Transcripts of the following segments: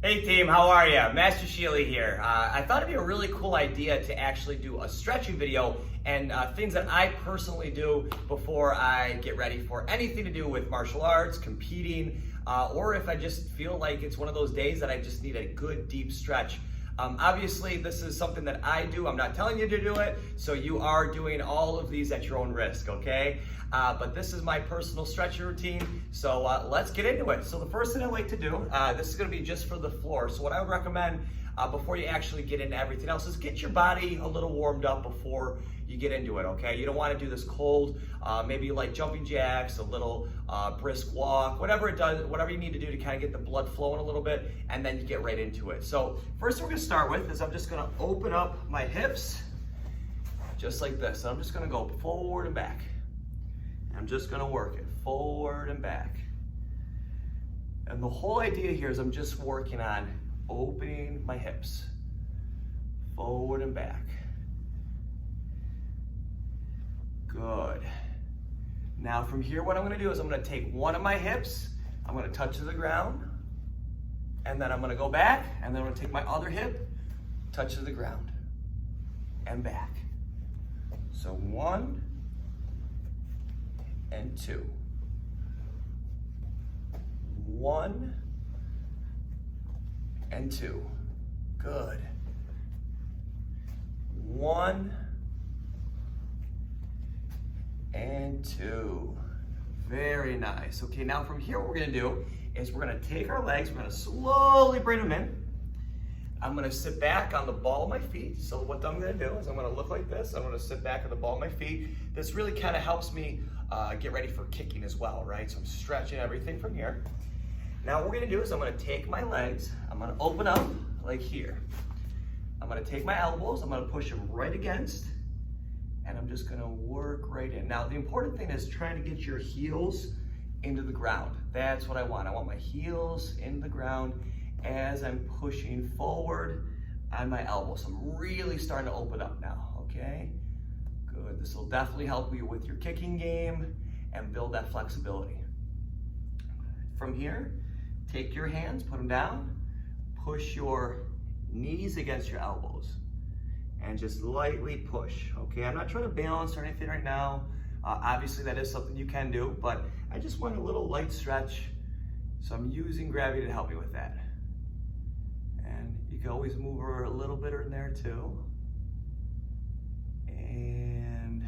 Hey team, how are you? Master Schiele here. I thought it'd be a really cool idea to actually do a stretching video and things that I personally do before I get ready for anything to do with martial arts, competing, or if I just feel like it's one of those days that I just need a good deep stretch. Obviously, this is something that I do. I'm not telling you to do it, so you are doing all of these at your own risk, okay? But this is my personal stretching routine, so let's get into it. So the first thing I like to do, this is gonna be just for the floor. So what I would recommend before you actually get into everything else is get your body a little warmed up before you get into it, okay? You don't wanna do this cold, maybe like jumping jacks, a little brisk walk, whatever it does, whatever you need to do to kind of get the blood flowing a little bit, and then you get right into it. So first thing we're gonna start with is I'm just gonna open up my hips, just like this. I'm just gonna go forward and back. I'm just gonna work it forward and back. And the whole idea here is I'm just working on opening my hips, forward and back. Good. Now from here, what I'm gonna do is I'm gonna take one of my hips, I'm gonna touch to the ground, and then I'm gonna go back, and then I'm gonna take my other hip, touch to the ground, and back. So 1 and 2. 1 and 2. Good. 1 and 2. Very nice. Okay, now from here what we're gonna do is we're gonna take our legs, we're gonna slowly bring them in. I'm gonna sit back on the ball of my feet. So what I'm gonna do is I'm gonna look like this. I'm gonna sit back on the ball of my feet. This really kind of helps me get ready for kicking as well, right? So I'm stretching everything from here. Now what we're gonna do is I'm gonna take my legs, I'm gonna open up like here. I'm gonna take my elbows, I'm gonna push them right against, and I'm just gonna work right in. Now the important thing is trying to get your heels into the ground. That's what I want. I want my heels in the ground as I'm pushing forward on my elbows. So I'm really starting to open up now, okay? Good, this will definitely help you with your kicking game and build that flexibility. From here, take your hands, put them down, push your knees against your elbows, and just lightly push, okay? I'm not trying to balance or anything right now. Obviously that is something you can do, but I just want a little light stretch, so I'm using gravity to help me with that. And you can always move her a little bit in there too. And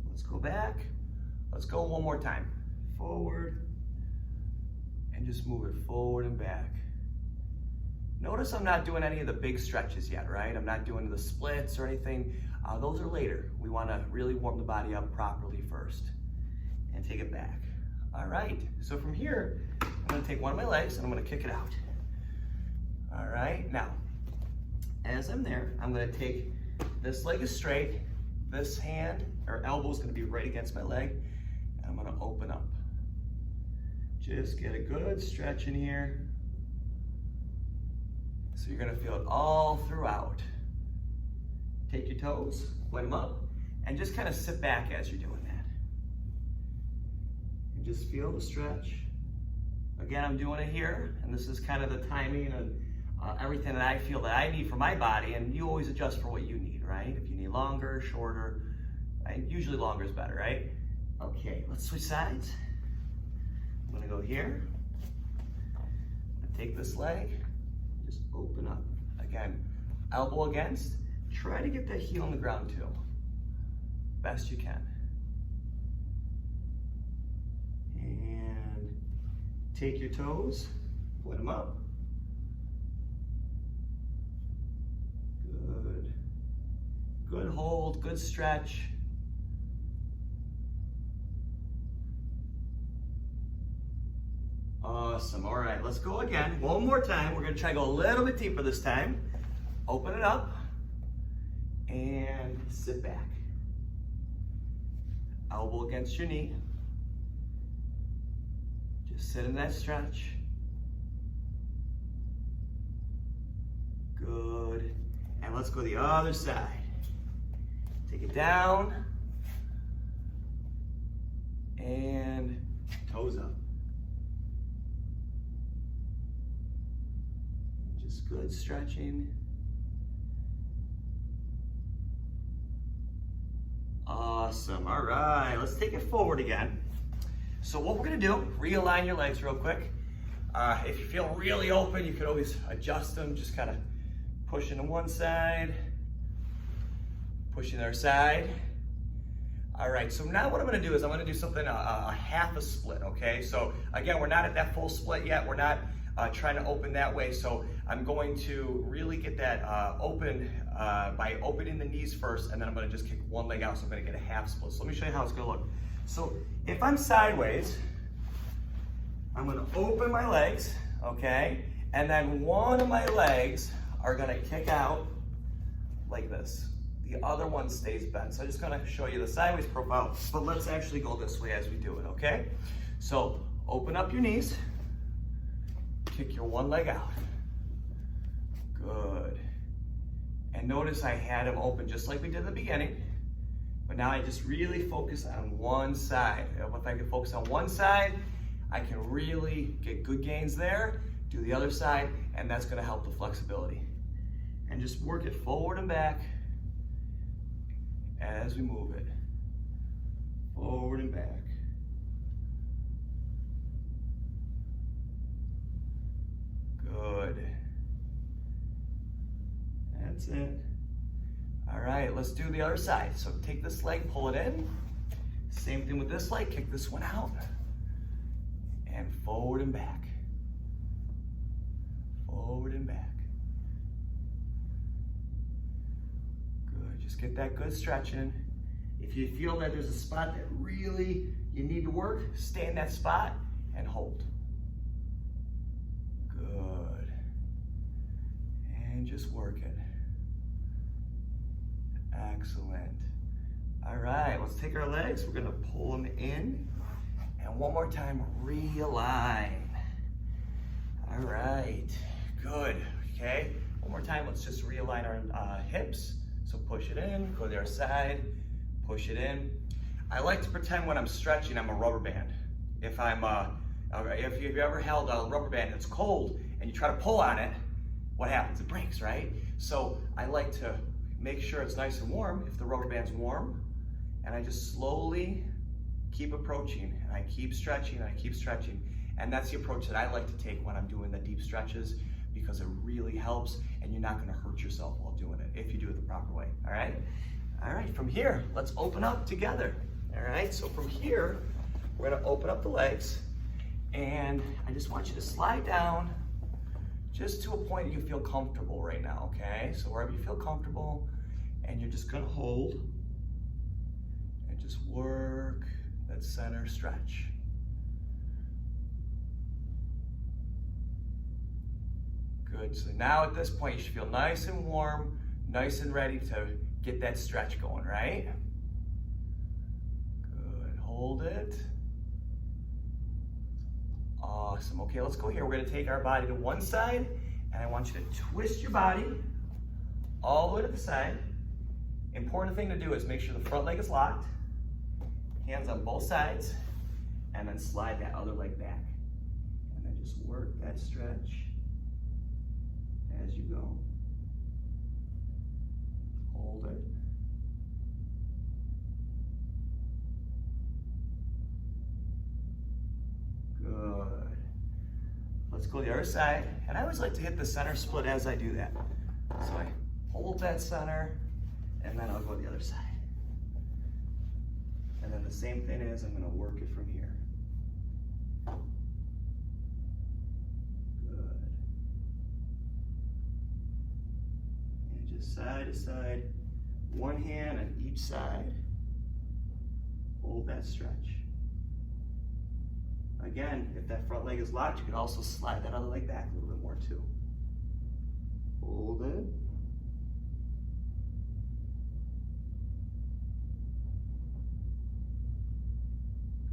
let's go back. Let's go one more time. Forward, and just move it forward and back. Notice I'm not doing any of the big stretches yet, right? I'm not doing the splits or anything. Those are later. We want to really warm the body up properly first and take it back. All right, so from here, I'm gonna take one of my legs and I'm gonna kick it out. All right, now, as I'm there, I'm gonna take this leg is straight, this hand or elbow is gonna be right against my leg, and I'm gonna open up. Just get a good stretch in here. So you're gonna feel it all throughout. Take your toes, point them up, and just kind of sit back as you're doing that. And just feel the stretch. Again, I'm doing it here, and this is kind of the timing and everything that I feel that I need for my body, and you always adjust for what you need, right? If you need longer, shorter, right? Usually longer is better, right? Okay, let's switch sides. I'm gonna go here. I'm gonna take this leg, just open up. Again, elbow against. Try to get that heel on the ground too, best you can. And take your toes, point them up. Good. Good hold, good stretch. Awesome, all right, let's go again. One more time, we're gonna try to go a little bit deeper this time. Open it up. And sit back. Elbow against your knee. Just sit in that stretch. Good. And let's go the other side. Take it down. And toes up. Just good stretching. Awesome. All right, let's take it forward again. So what we're gonna do, realign your legs real quick. If you feel really open, you can always adjust them. Just kind of pushing to one side, pushing the other side. All right, so now what I'm gonna do is I'm gonna do something, a half a split, okay? So again, we're not at that full split yet. We're not trying to open that way. So I'm going to really get that open by opening the knees first, and then I'm gonna just kick one leg out, so I'm gonna get a half split. So let me show you how it's gonna look. So if I'm sideways, I'm gonna open my legs, okay? And then one of my legs are gonna kick out like this. The other one stays bent. So I'm just gonna show you the sideways profile, but let's actually go this way as we do it, okay? So open up your knees, kick your one leg out. Good. And notice I had them open just like we did in the beginning, but now I just really focus on one side. If I can focus on one side, I can really get good gains there, do the other side, and that's gonna help the flexibility. And just work it forward and back as we move it. Forward and back. Good. That's it. All right, let's do the other side. So take this leg, pull it in. Same thing with this leg, kick this one out. And forward and back. Forward and back. Good, just get that good stretch in. If you feel that there's a spot that really you need to work, stay in that spot and hold. Good. And just work it. Excellent. All right, let's take our legs. We're gonna pull them in. And one more time, realign. All right, good, okay. One more time, let's just realign our hips. So push it in, go to the other side, push it in. I like to pretend when I'm stretching, I'm a rubber band. If you've ever held a rubber band and it's cold and you try to pull on it, what happens? It breaks, right? So I like to make sure it's nice and warm if the rubber band's warm, and I just slowly keep approaching, and I keep stretching, and I keep stretching. And that's the approach that I like to take when I'm doing the deep stretches, because it really helps, and you're not gonna hurt yourself while doing it if you do it the proper way, all right? All right, from here, let's open up together, all right? So from here, we're gonna open up the legs, and I just want you to slide down just to a point you feel comfortable right now, okay? So wherever you feel comfortable, and you're just gonna hold, and just work that center stretch. Good, so now at this point, you should feel nice and warm, nice and ready to get that stretch going, right? Good, hold it. Awesome, okay, let's go here. We're gonna take our body to one side, and I want you to twist your body all the way to the side. Important thing to do is make sure the front leg is locked, hands on both sides, and then slide that other leg back. And then just work that stretch as you go. Hold it. Good. Let's go to the other side. And I always like to hit the center split as I do that. So I hold that center, and then I'll go to the other side. And then the same thing is, I'm gonna work it from here. Good. And just side to side, one hand on each side. Hold that stretch. Again, if that front leg is locked, you can also slide that other leg back a little bit more too. Hold it.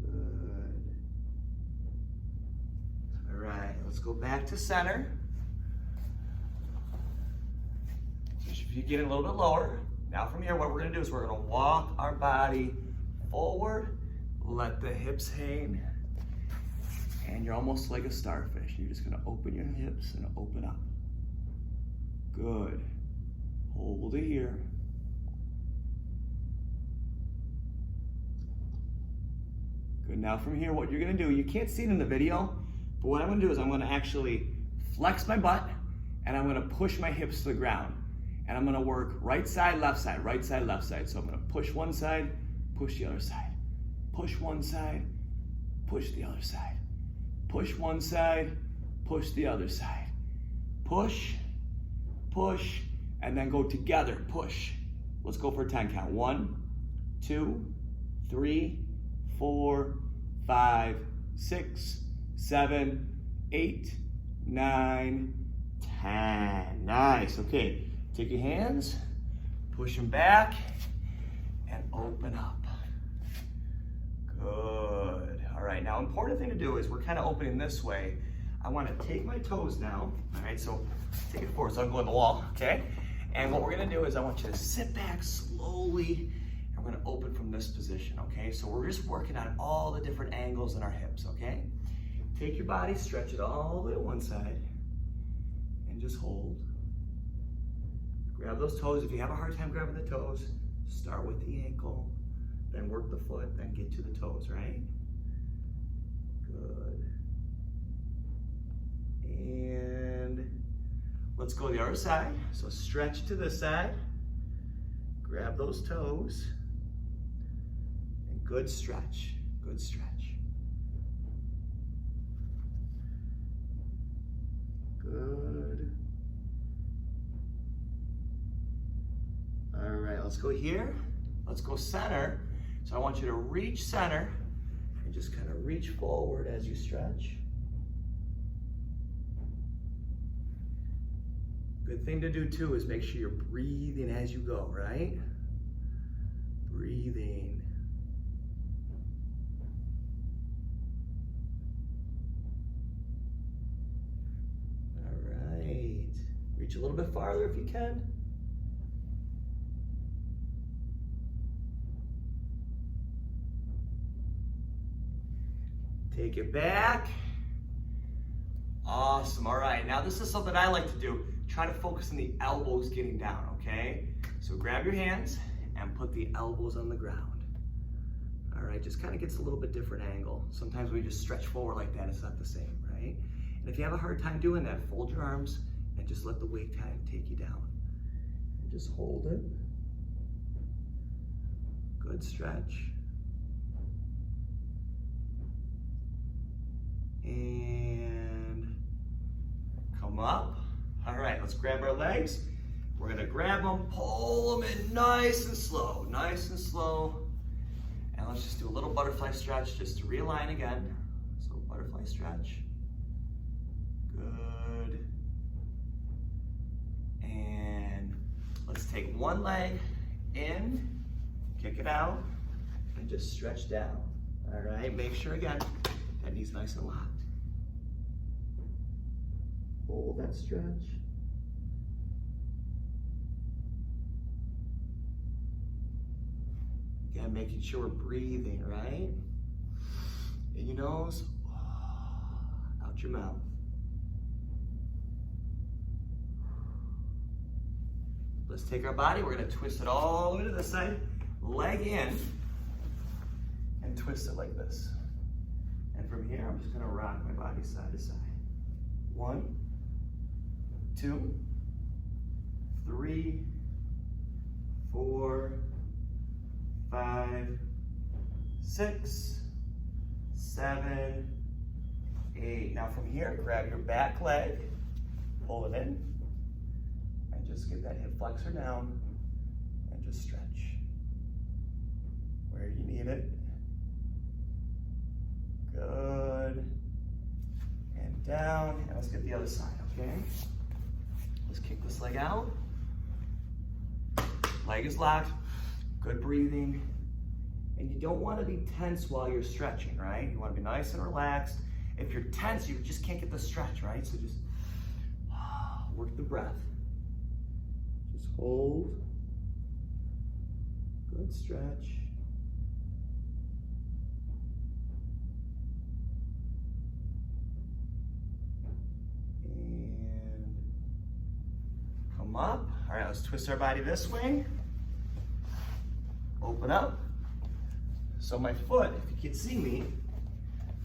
Good. All right, let's go back to center. So if you get a little bit lower, now from here, what we're gonna do is we're gonna walk our body forward, let the hips hang, and you're almost like a starfish. You're just gonna open your hips and open up. Good. Hold it here. Good, now from here, what you're gonna do, you can't see it in the video, but what I'm gonna do is I'm gonna actually flex my butt and I'm gonna push my hips to the ground. And I'm gonna work right side, left side, right side, left side. So I'm gonna push one side, push the other side. Push one side, push the other side. Push one side, push the other side. Push, push, and then go together, push. Let's go for a 10 count. 1, 2, 3, 4, 5, 6, 7, 8, 9, 10. Nice, okay. Take your hands, push them back, and open up. Good. All right, now important thing to do is we're kind of opening this way. I want to take my toes now. All right, so take it forward so I'm going to the wall, okay? And what we're going to do is I want you to sit back slowly, and we're going to open from this position, okay? So we're just working on all the different angles in our hips, okay? Take your body, stretch it all the way to one side, and just hold. Grab those toes. If you have a hard time grabbing the toes, start with the ankle, then work the foot, then get to the toes, right? Good. And let's go to the other side. So stretch to this side, grab those toes, and good stretch, good stretch. Good. All right, let's go here. Let's go center. So I want you to reach center and just kind of reach forward as you stretch. Good thing to do too is make sure you're breathing as you go, right? Breathing. All right. Reach a little bit farther if you can. Take it back. Awesome. All right. Now this is something I like to do. Try to focus on the elbows getting down, okay? So grab your hands and put the elbows on the ground. All right, just kind of gets a little bit different angle. Sometimes we just stretch forward like that, it's not the same, right? And if you have a hard time doing that, fold your arms and just let the weight take you down. And just hold it. Good stretch. And come up. All right, let's grab our legs. We're gonna grab them, pull them in nice and slow, nice and slow. And let's just do a little butterfly stretch just to realign again. So butterfly stretch. Good. And let's take one leg in, kick it out, and just stretch down. All right, make sure again, that knee's nice and locked. Hold that stretch. Again, making sure we're breathing, right? In your nose, out your mouth. Let's take our body, we're gonna twist it all the way to this side, leg in, and twist it like this. And from here, I'm just gonna rock my body side to side. 1, 2, 3, 4, 5, 6, 7, 8. Now from here, grab your back leg, pull it in, and just get that hip flexor down, and just stretch where you need it. Good. And down, and let's get the other side, okay? Let's kick this leg out. Leg is locked. Good breathing. And you don't want to be tense while you're stretching, right? You want to be nice and relaxed. If you're tense, you just can't get the stretch, right? So just work the breath. Just hold. Good stretch. And come Come up. All right, let's twist our body this way. Open up. So my foot, if you can see me,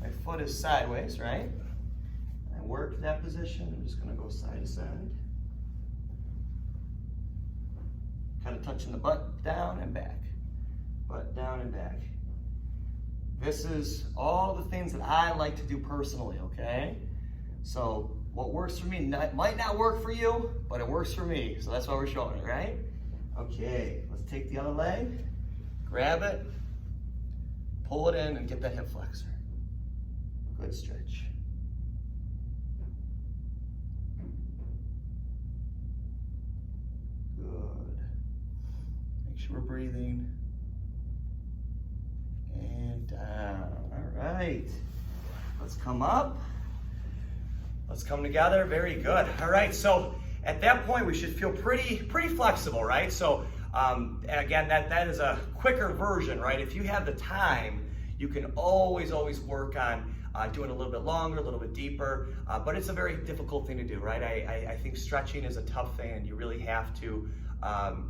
my foot is sideways, right? I work that position. I'm just gonna go side to side. Kind of touching the butt down and back. Butt down and back. This is all the things that I like to do personally, okay? So what works for me might not work for you, but it works for me. So that's why we're showing it, right? Okay, let's take the other leg, grab it, pull it in, and get that hip flexor. Good stretch. Good. Make sure we're breathing. And down. All right. Let's come up. Let's come together. Very good. All right. So at that point, we should feel pretty flexible, right? So again, that is a quicker version, right? If you have the time, you can always work on doing a little bit longer, a little bit deeper, but it's a very difficult thing to do, right? I think stretching is a tough thing, and you really have to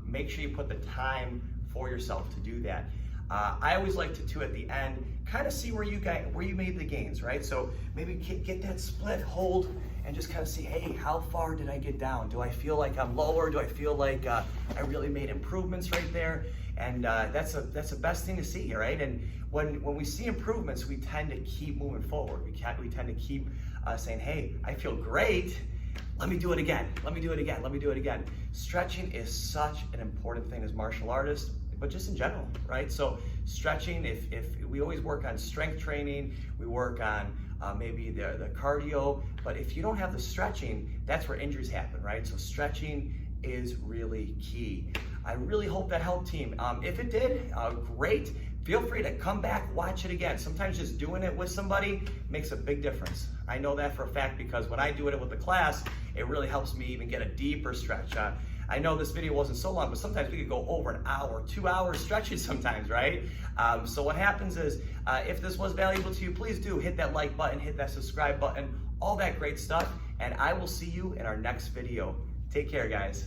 make sure you put the time for yourself to do that. I always like to, too, at the end, kind of see where you made the gains, right? So maybe get that split, hold, and just kind of see, hey, how far did I get down? Do I feel like I'm lower? Do I feel like I really made improvements right there? And that's the best thing to see, right? And when we see improvements, we tend to keep moving forward. We tend to keep saying, hey, I feel great. Let me do it again. Let me do it again. Let me do it again. Stretching is such an important thing as martial artists, but just in general, right? So stretching, if we always work on strength training, we work on maybe the cardio, but if you don't have the stretching, that's where injuries happen, right? So stretching is really key. I really hope that helped, team. If it did, great. Feel free to come back, watch it again. Sometimes just doing it with somebody makes a big difference. I know that for a fact because when I do it with the class, it really helps me even get a deeper stretch. I know this video wasn't so long, but sometimes we could go over an hour, 2 hours stretching sometimes, right? So what happens is, if this was valuable to you, please do hit that like button, hit that subscribe button, all that great stuff, and I will see you in our next video. Take care, guys.